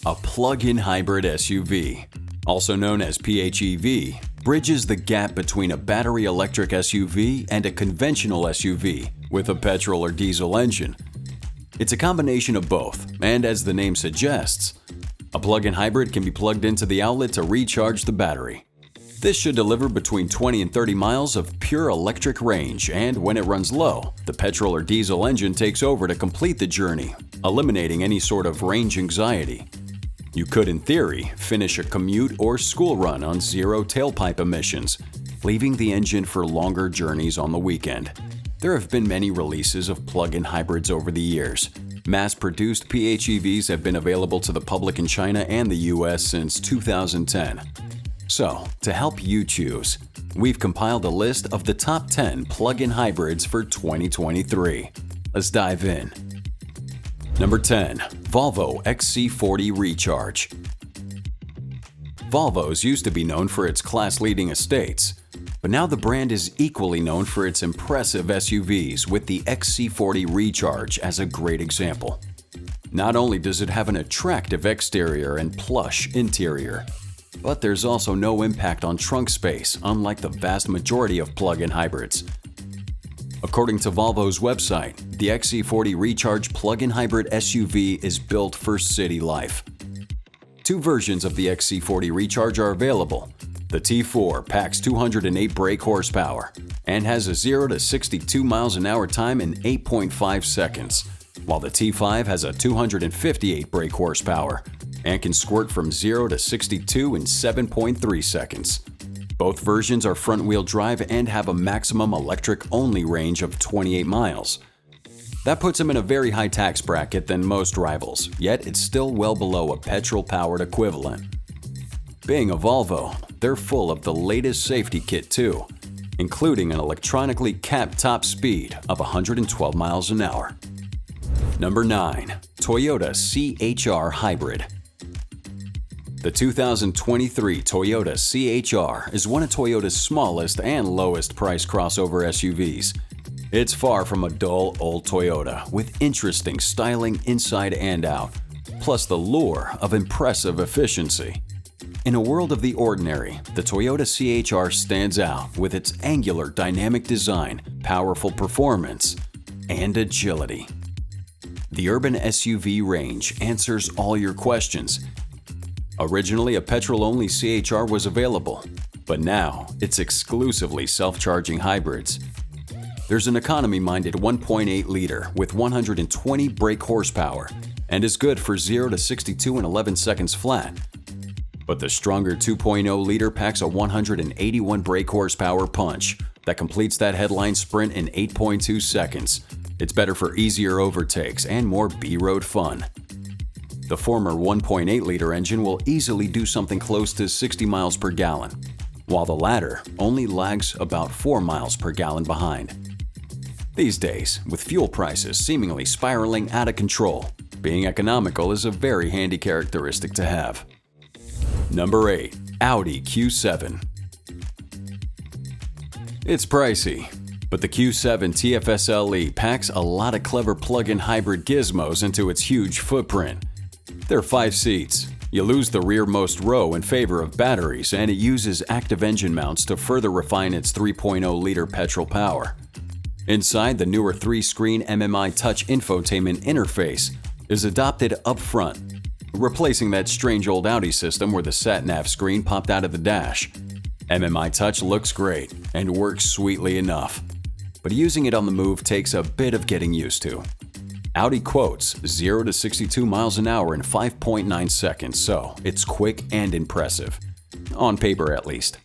A plug-in hybrid SUV, also known as PHEV, bridges the gap between a battery electric SUV and a conventional SUV with a petrol or diesel engine. It's a combination of both, and as the name suggests, a plug-in hybrid can be plugged into the outlet to recharge the battery. This should deliver between 20 and 30 miles of pure electric range, and when it runs low, the petrol or diesel engine takes over to complete the journey, eliminating any sort of range anxiety. You could, in theory, finish a commute or school run on zero tailpipe emissions, leaving the engine for longer journeys on the weekend. There have been many releases of plug-in hybrids over the years. Mass-produced PHEVs have been available to the public in China and the US since 2010. So, to help you choose, we've compiled a list of the top 10 plug-in hybrids for 2023. Let's dive in. Number 10. Volvo XC40 Recharge. Volvo's used to be known for its class-leading estates, but now the brand is equally known for its impressive SUVs, with the XC40 Recharge as a great example. Not only does it have an attractive exterior and plush interior, but there's also no impact on trunk space, unlike the vast majority of plug-in hybrids. According to Volvo's website, the XC40 Recharge plug-in hybrid SUV is built for city life. Two versions of the XC40 Recharge are available. The T4 packs 208 brake horsepower and has a 0 to 62 miles an hour time in 8.5 seconds, while the T5 has a 258 brake horsepower and can squirt from 0 to 62 in 7.3 seconds. Both versions are front-wheel drive and have a maximum electric-only range of 28 miles. That puts them in a very high tax bracket than most rivals, yet it's still well below a petrol-powered equivalent. Being a Volvo, they're full of the latest safety kit too, including an electronically capped top speed of 112 miles an hour. Number 9. Toyota CHR Hybrid. The 2023 Toyota CHR is one of Toyota's smallest and lowest priced crossover SUVs. It's far from a dull old Toyota, with interesting styling inside and out, plus the lure of impressive efficiency. In a world of the ordinary, the Toyota CHR stands out with its angular dynamic design, powerful performance, and agility. The urban SUV range answers all your questions. Originally, a petrol-only CHR was available, but now it's exclusively self-charging hybrids. There's an economy-minded 1.8-liter with 120 brake horsepower and is good for 0 to 62 in 11 seconds flat. But the stronger 2.0-liter packs a 181 brake horsepower punch that completes that headline sprint in 8.2 seconds. It's better for easier overtakes and more B-road fun. The former 1.8-liter engine will easily do something close to 60 miles per gallon, while the latter only lags about 4 miles per gallon behind. These days, with fuel prices seemingly spiraling out of control, being economical is a very handy characteristic to have. Number 8. Audi Q7. It's pricey, but the Q7 TFSLE packs a lot of clever plug-in hybrid gizmos into its huge footprint. There are 5 seats. You lose the rearmost row in favor of batteries, and it uses active engine mounts to further refine its 3.0-liter petrol power. Inside, the newer 3-screen MMI Touch infotainment interface is adopted up front, replacing that strange old Audi system where the sat-nav screen popped out of the dash. MMI Touch looks great and works sweetly enough, but using it on the move takes a bit of getting used to. Audi quotes 0 to 62 miles an hour in 5.9 seconds, so it's quick and impressive. On paper, at least.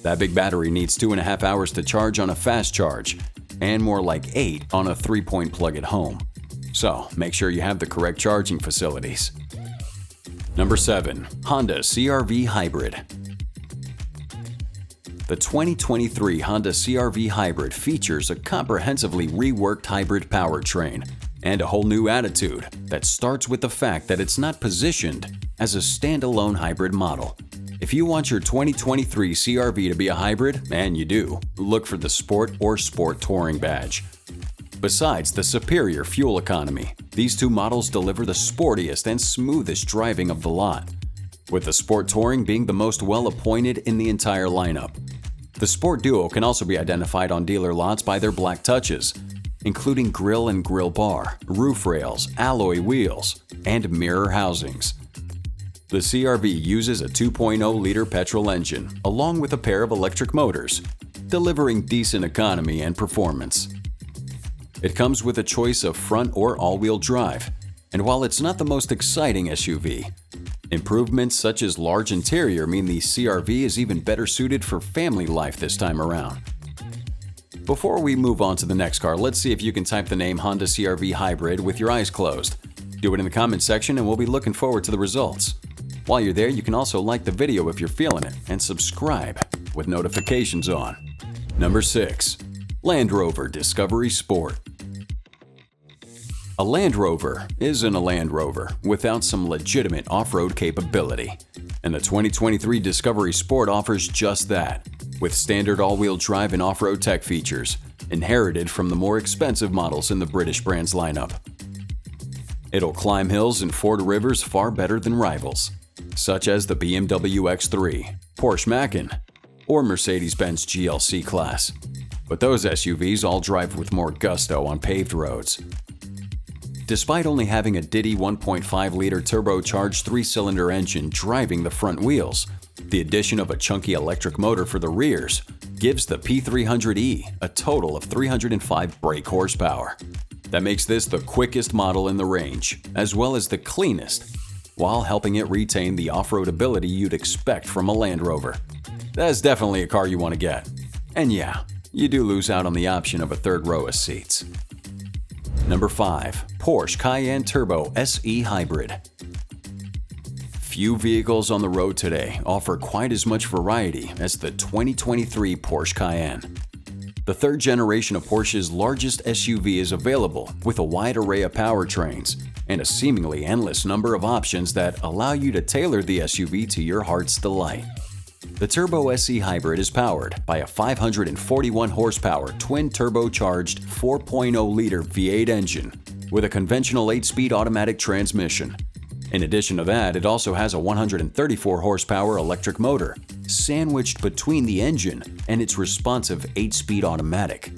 That big battery needs 2.5 hours to charge on a fast charge, and more like 8 on a 3-point plug at home. So make sure you have the correct charging facilities. Number 7. Honda CRV Hybrid. The 2023 Honda CRV Hybrid features a comprehensively reworked hybrid powertrain and a whole new attitude that starts with the fact that it's not positioned as a standalone hybrid model. If you want your 2023 CRV to be a hybrid, and you do, look for the Sport or Sport Touring badge. Besides the superior fuel economy, These two models deliver the sportiest and smoothest driving of the lot, with the Sport Touring being the most well-appointed in the entire lineup. The Sport Duo can also be identified on dealer lots by their black touches, including grille and grille bar, roof rails, alloy wheels, and mirror housings. The CRV uses a 2.0-liter petrol engine along with a pair of electric motors, delivering decent economy and performance. It comes with a choice of front or all-wheel drive, and while it's not the most exciting SUV, improvements such as large interior mean the CRV is even better suited for family life this time around. Before we move on to the next car, let's see if you can type the name Honda CRV Hybrid with your eyes closed. Do it in the comment section and we'll be looking forward to the results. While you're there, you can also like the video if you're feeling it and subscribe with notifications on. Number 6. Land Rover Discovery Sport. A Land Rover isn't a Land Rover without some legitimate off-road capability, and the 2023 Discovery Sport offers just that, with standard all-wheel drive and off-road tech features, inherited from the more expensive models in the British brand's lineup. It'll climb hills and ford rivers far better than rivals, such as the BMW X3, Porsche Macan, or Mercedes-Benz GLC class. But those SUVs all drive with more gusto on paved roads. Despite only having a Ditty 1.5-liter turbocharged 3-cylinder engine driving the front wheels, the addition of a chunky electric motor for the rears gives the P300e a total of 305 brake horsepower. That makes this the quickest model in the range, as well as the cleanest, while helping it retain the off-road ability you'd expect from a Land Rover. That's definitely a car you want to get. And yeah, you do lose out on the option of a third row of seats. Number 5. Porsche Cayenne Turbo SE Hybrid. Few vehicles on the road today offer quite as much variety as the 2023 Porsche Cayenne. The third generation of Porsche's largest SUV is available with a wide array of powertrains and a seemingly endless number of options that allow you to tailor the SUV to your heart's delight. The Turbo SE Hybrid is powered by a 541 horsepower twin-turbocharged 4.0-liter V8 engine with a conventional 8-speed automatic transmission. In addition to that, it also has a 134 horsepower electric motor sandwiched between the engine and its responsive 8-speed automatic.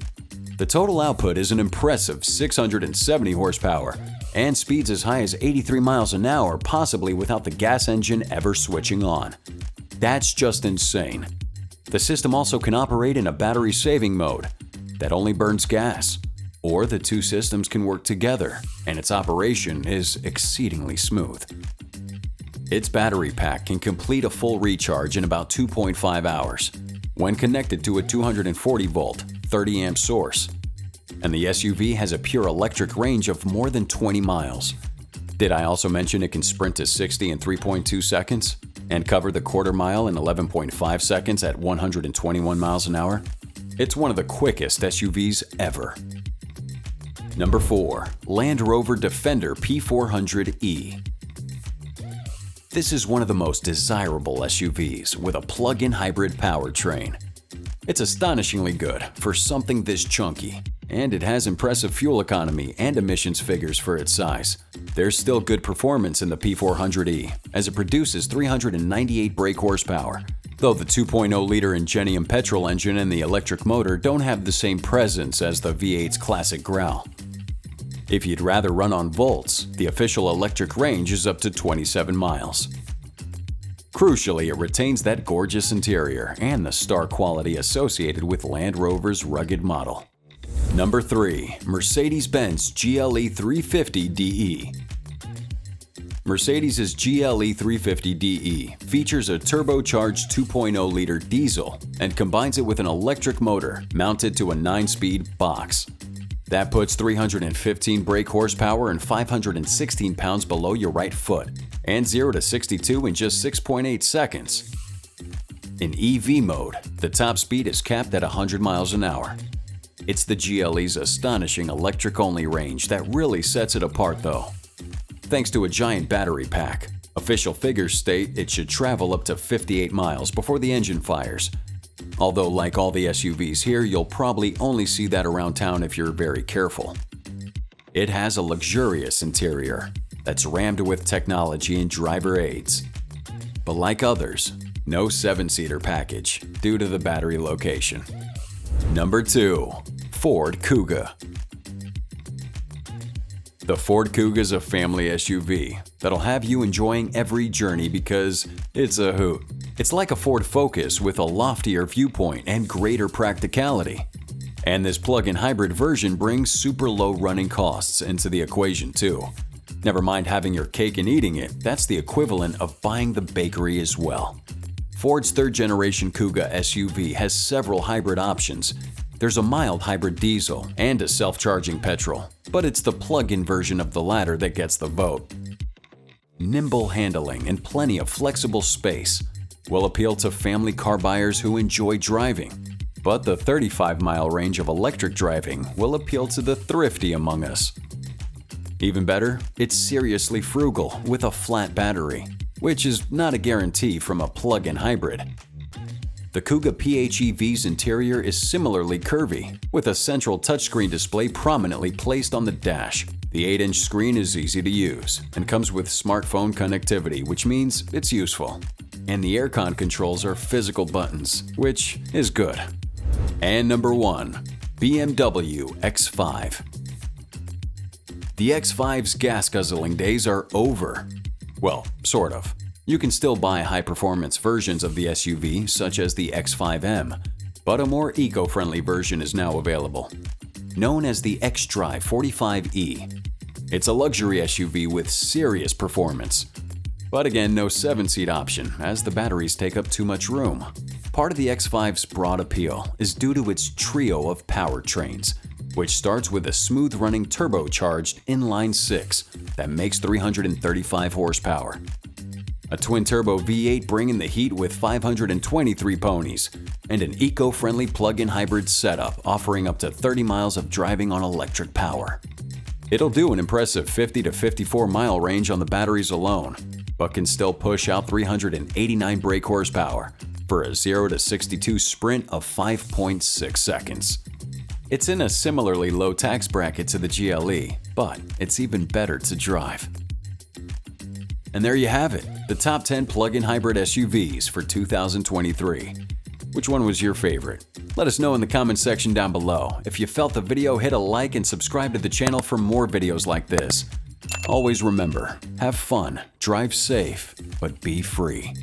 The total output is an impressive 670 horsepower and speeds as high as 83 miles an hour, possibly without the gas engine ever switching on. That's just insane. The system also can operate in a battery-saving mode that only burns gas, or the two systems can work together, and its operation is exceedingly smooth. Its battery pack can complete a full recharge in about 2.5 hours when connected to a 240-volt, 30-amp source, and the SUV has a pure electric range of more than 20 miles. Did I also mention it can sprint to 60 in 3.2 seconds? And cover the quarter mile in 11.5 seconds at 121 miles an hour? It's one of the quickest SUVs ever. Number 4. Land Rover Defender P400e. This is one of the most desirable SUVs with a plug-in hybrid powertrain. It's astonishingly good for something this chunky, and it has impressive fuel economy and emissions figures for its size. There's still good performance in the P400e, as it produces 398 brake horsepower, though the 2.0-liter Ingenium petrol engine and the electric motor don't have the same presence as the V8's classic growl. If you'd rather run on volts, the official electric range is up to 27 miles. Crucially, it retains that gorgeous interior and the star quality associated with Land Rover's rugged model. Number 3. Mercedes-Benz GLE 350DE. Mercedes' GLE 350DE features a turbocharged 2.0-liter diesel and combines it with an electric motor mounted to a 9-speed box. That puts 315 brake horsepower and 516 pounds below your right foot, and 0 to 62 in just 6.8 seconds. In EV mode, the top speed is capped at 100 miles an hour. It's the GLE's astonishing electric-only range that really sets it apart though. Thanks to a giant battery pack, official figures state it should travel up to 58 miles before the engine fires. Although like all the SUVs here, you'll probably only see that around town if you're very careful. It has a luxurious interior that's rammed with technology and driver aids. But like others, no 7-seater package due to the battery location. Number 2. Ford Kuga. The Ford Kuga is a family SUV that'll have you enjoying every journey because it's a hoot. It's like a Ford Focus with a loftier viewpoint and greater practicality. And this plug-in hybrid version brings super low running costs into the equation too. Never mind having your cake and eating it, that's the equivalent of buying the bakery as well. Ford's third-generation Kuga SUV has several hybrid options. There's a mild hybrid diesel and a self-charging petrol, but it's the plug-in version of the latter that gets the vote. Nimble handling and plenty of flexible space will appeal to family car buyers who enjoy driving, but the 35-mile range of electric driving will appeal to the thrifty among us. Even better, it's seriously frugal with a flat battery, which is not a guarantee from a plug-in hybrid. The Kuga PHEV's interior is similarly curvy, with a central touchscreen display prominently placed on the dash. The 8-inch screen is easy to use and comes with smartphone connectivity, which means it's useful. And the aircon controls are physical buttons, which is good. And number 1. BMW X5. The X5's gas-guzzling days are over. Well, sort of. You can still buy high-performance versions of the SUV, such as the X5M, but a more eco-friendly version is now available. Known as the xDrive 45e. It's a luxury SUV with serious performance. But again, no 7-seat option, as the batteries take up too much room. Part of the X5's broad appeal is due to its trio of powertrains, which starts with a smooth-running turbocharged inline-6 that makes 335 horsepower. A twin-turbo V8 bringing the heat with 523 ponies, and an eco-friendly plug-in hybrid setup offering up to 30 miles of driving on electric power. It'll do an impressive 50 to 54 mile range on the batteries alone, but can still push out 389 brake horsepower for a 0 to 62 sprint of 5.6 seconds. It's in a similarly low tax bracket to the GLE, but it's even better to drive. And there you have it, the top 10 plug-in hybrid SUVs for 2023. Which one was your favorite? Let us know in the comment section down below. If you felt the video, hit a like and subscribe to the channel for more videos like this. Always remember, have fun, drive safe, but be free.